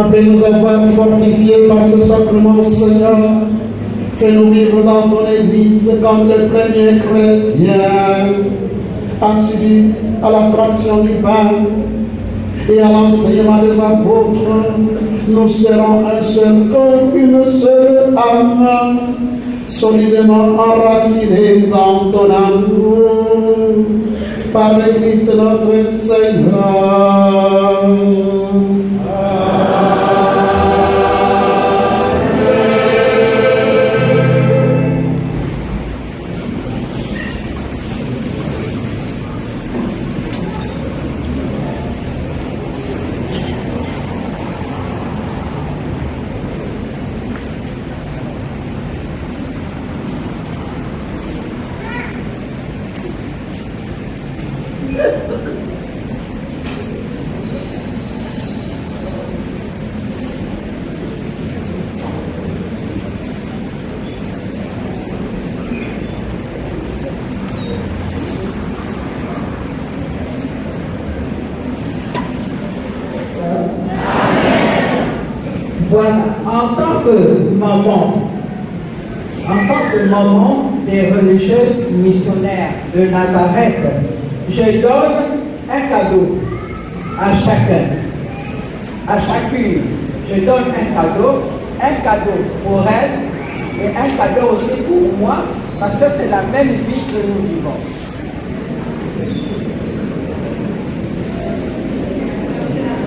Après nous avoir fortifiés par ce sacrement, Seigneur, fais-nous vivre dans ton Église comme les premiers chrétiens, assidus à la fraction du pain et à l'enseignement des apôtres. Nous serons un seul corps, une seule âme, solidement enracinés dans ton amour, par le Christ notre Seigneur. Voilà, en tant que maman des religieuses missionnaires de Nazareth, je donne un cadeau à chacun, à chacune. Je donne un cadeau pour elle et un cadeau aussi pour moi, parce que c'est la même vie que nous vivons.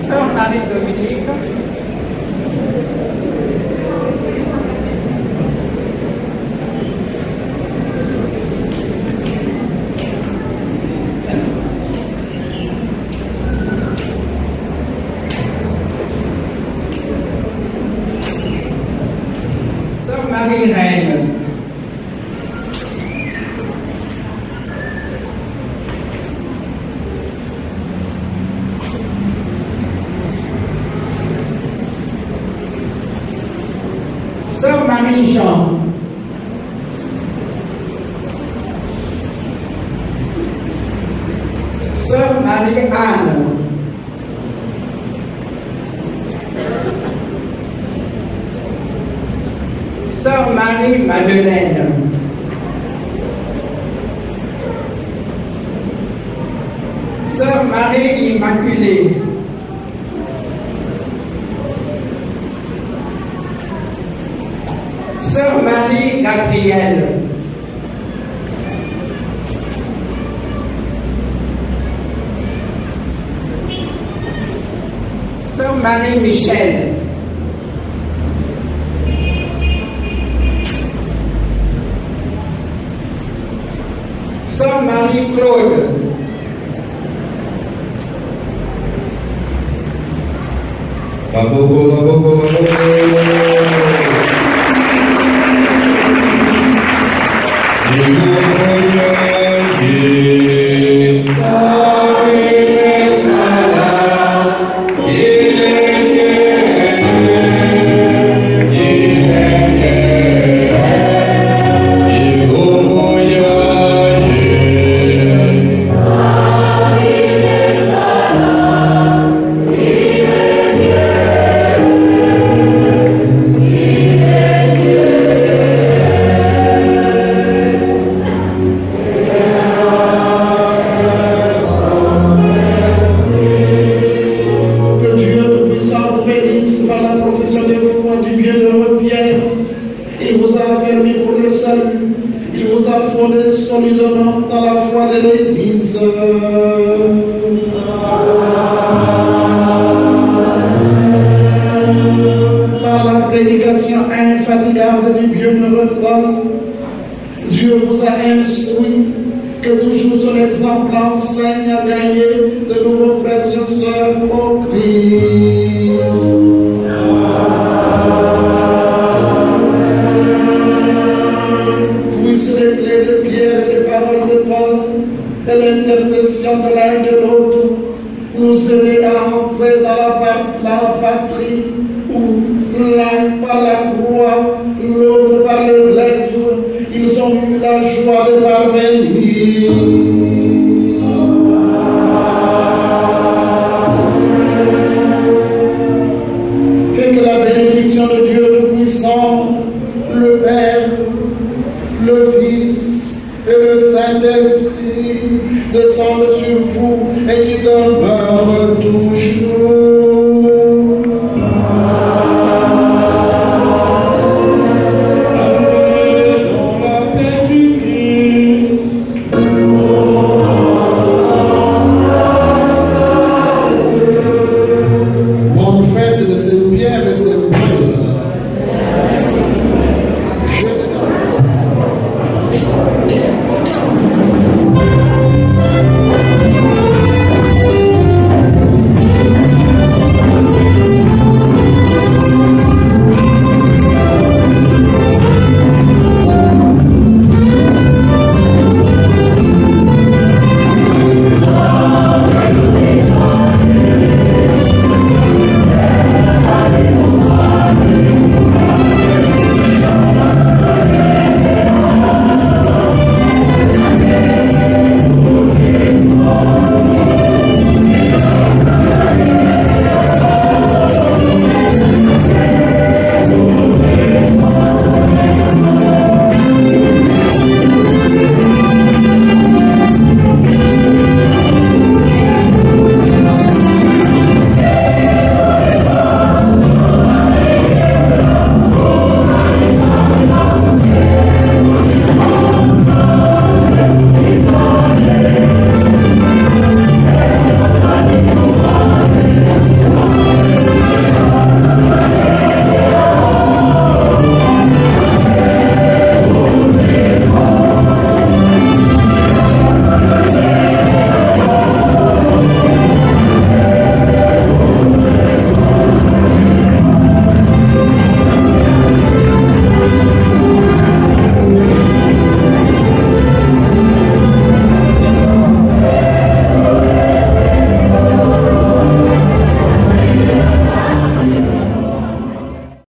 Sœur Marie-Dominique, Marie-Reine, Sœur Marie-Jean, Sœur Marie-Anne, Sœur Marie-Madeleine, Sœur Marie-Immaculée, Sœur Marie-Gabrielle, Sœur Marie-Michel, Sœur Marie-Claude, descende sur vous et qui demeure toujours.